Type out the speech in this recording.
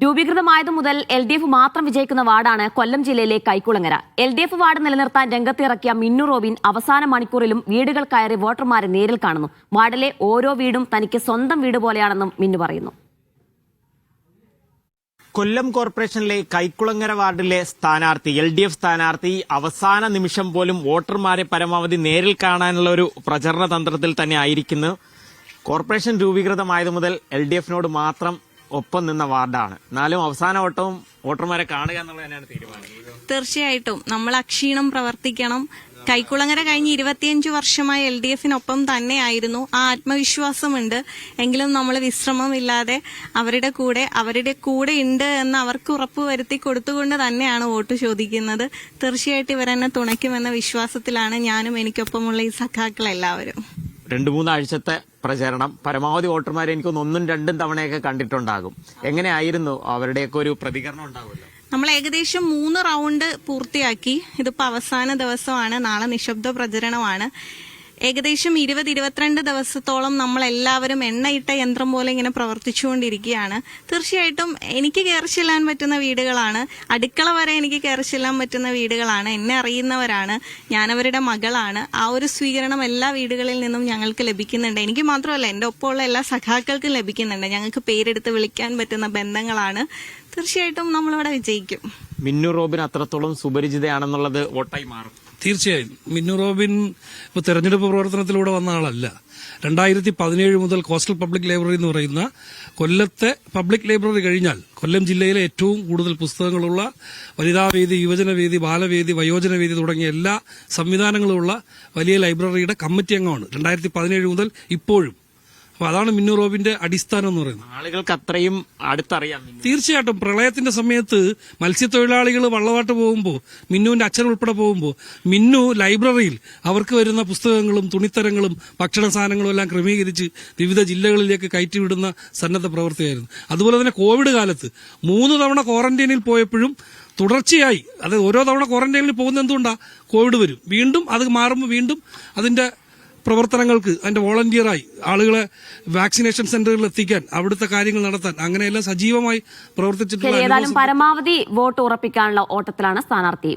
രൂപീകൃതമായതു മുതൽ LDF മാത്രം വിജയിക്കുന്ന വാർഡാണ് കൊല്ലം ജില്ലയിലെ കൈക്കുളങ്ങര. LDF വാർഡ് നിലനിർത്താൻ രംഗത്തിറക്കിയ മിന്നു റോബിൻ അവസാന മണിക്കൂറിലും വീടുകൾ കയറി വോട്ടർമാരെ നേരിൽ കാണുന്നു. വാർഡിലെ ഓരോ വീടും തനിക്ക് സ്വന്തം വീട് പോലെയാണെന്നും മിന്നു പറയുന്നു. കൊല്ലം കോർപ്പറേഷനിലെ കൈക്കുളങ്ങര വാർഡിലെ സ്ഥാനാർത്ഥി LDF സ്ഥാനാർത്ഥി അവസാന നിമിഷം പോലും വോട്ടർമാരെ പരമാവധി നേരിൽ കാണാനുള്ള ഒരു പ്രചരണ തന്ത്രത്തിൽ തന്നെ ആയിരിക്കുന്നു. കോർപ്പറേഷൻ രൂപീകൃതമായതു മുതൽ LDFനോട് മാത്രം ഒപ്പം നിന്ന വാർഡാണ്. എന്നാലും അവസാന വട്ടവും വോട്ടർമാരെ കാണുക എന്നുള്ളത് തന്നെയാണ് തീരുമാനം. തീർച്ചയായിട്ടും നമ്മൾ അക്ഷീണം പ്രവർത്തിക്കണം. കൈക്കുളങ്ങര കഴിഞ്ഞ് 25 വർഷമായി LDFനൊപ്പം തന്നെയായിരുന്നു. ആ ആത്മവിശ്വാസമുണ്ട്. എങ്കിലും നമ്മൾ വിശ്രമമില്ലാതെ അവരുടെ കൂടെ ഉണ്ട് എന്ന് അവർക്ക് ഉറപ്പുവരുത്തി കൊടുത്തുകൊണ്ട് തന്നെയാണ് വോട്ട് ചോദിക്കുന്നത്. തീർച്ചയായിട്ടും ഇവരെന്നെ തുണയ്ക്കുമെന്ന വിശ്വാസത്തിലാണ് ഞാനും എനിക്കൊപ്പമുള്ള ഈ സഖാക്കളെല്ലാവരും. 2-3 ആഴ്ചത്തെ പ്രചരണം പരമാവധി വോട്ടർമാരെ എനിക്കൊന്ന് 1-2 തവണയൊക്കെ കണ്ടിട്ടുണ്ടാകും. എങ്ങനെയായിരുന്നു അവരുടെയൊക്കെ ഒരു പ്രതികരണം ഉണ്ടാവുമല്ലോ? നമ്മൾ ഏകദേശം 3 റൗണ്ട് പൂർത്തിയാക്കി. ഇതിപ്പോ അവസാന ദിവസമാണ്. നാളെ നിശബ്ദ പ്രചരണമാണ്. ഏകദേശം 20-22 ദിവസത്തോളം നമ്മൾ എല്ലാവരും എണ്ണയിട്ട യന്ത്രം പോലെ ഇങ്ങനെ പ്രവർത്തിച്ചുകൊണ്ടിരിക്കുകയാണ്. തീർച്ചയായിട്ടും എനിക്ക് കയറി ചെല്ലാൻ പറ്റുന്ന വീടുകളാണ്. അടുക്കള വരെ എനിക്ക് കയറി ചെല്ലാൻ പറ്റുന്ന വീടുകളാണ്. എന്നെ അറിയുന്നവരാണ്. ഞാനവരുടെ മകളാണ്. ആ ഒരു സ്വീകരണം എല്ലാ വീടുകളിൽ നിന്നും ഞങ്ങൾക്ക് ലഭിക്കുന്നുണ്ട്. എനിക്ക് മാത്രമല്ല, എന്റെ ഒപ്പമുള്ള എല്ലാ സഖാക്കൾക്കും ലഭിക്കുന്നുണ്ട്. ഞങ്ങൾക്ക് പേരെടുത്ത് വിളിക്കാൻ പറ്റുന്ന ബന്ധങ്ങളാണ്. തീർച്ചയായിട്ടും നമ്മളിവിടെ വിജയിക്കും. മിന്നു റോബിൻ അത്രത്തോളം സുപരിചിതയാണെന്നുള്ളത് വോട്ടായി മാറും. തീർച്ചയായും മിന്നു റോബിൻ ഇപ്പോൾ തെരഞ്ഞെടുപ്പ് പ്രവർത്തനത്തിലൂടെ വന്ന ആളല്ല. 2017 മുതൽ കോസ്റ്റൽ പബ്ലിക് ലൈബ്രറി എന്ന് പറയുന്ന കൊല്ലത്തെ പബ്ലിക് ലൈബ്രറി കഴിഞ്ഞാൽ കൊല്ലം ജില്ലയിലെ ഏറ്റവും കൂടുതൽ പുസ്തകങ്ങളുള്ള വനിതാവേദി, യുവജനവേദി, ബാലവേദി, വയോജനവേദി തുടങ്ങിയ എല്ലാ സംവിധാനങ്ങളുമുള്ള വലിയ ലൈബ്രറിയുടെ കമ്മിറ്റി അംഗമാണ് 2017 മുതൽ ഇപ്പോഴും. അപ്പൊ അതാണ് മിന്നു റോബിന്റെ അടിസ്ഥാനം എന്ന് പറയുന്നത്. ആളുകൾക്ക് അത്രയും അടുത്തറിയാം. തീർച്ചയായിട്ടും പ്രളയത്തിന്റെ സമയത്ത് മത്സ്യത്തൊഴിലാളികൾ വള്ളവാട്ട് പോകുമ്പോൾ, മിന്നുവിന്റെ അച്ഛൻ ഉൾപ്പെടെ പോകുമ്പോൾ, മിന്നു ലൈബ്രറിയിൽ അവർക്ക് വരുന്ന പുസ്തകങ്ങളും തുണിത്തരങ്ങളും ഭക്ഷണ സാധനങ്ങളും എല്ലാം ക്രമീകരിച്ച് വിവിധ ജില്ലകളിലേക്ക് കയറ്റിവിടുന്ന സന്നദ്ധ പ്രവർത്തിയായിരുന്നു. അതുപോലെ തന്നെ കോവിഡ് കാലത്ത് 3 തവണ ക്വാറന്റൈനിൽ പോയപ്പോഴും തുടർച്ചയായി, അത് ഓരോ തവണ ക്വാറന്റൈനിൽ പോകുന്ന എന്തുകൊണ്ടാ, കോവിഡ് വരും, വീണ്ടും അത് മാറുമ്പോൾ വീണ്ടും അതിന്റെ പ്രവർത്തനങ്ങൾക്ക് അതിന്റെ വോളണ്ടിയറായി ആളുകളെ വാക്സിനേഷൻ സെന്ററുകളിൽ എത്തിക്കാൻ, അവിടുത്തെ കാര്യങ്ങൾ നടത്താൻ, അങ്ങനെയെല്ലാം സജീവമായി പ്രവർത്തിച്ചിട്ടുള്ള പരമാവധി വോട്ട് ഉറപ്പിക്കാനുള്ള ഓട്ടത്തിലാണ് സ്ഥാനാർത്ഥി.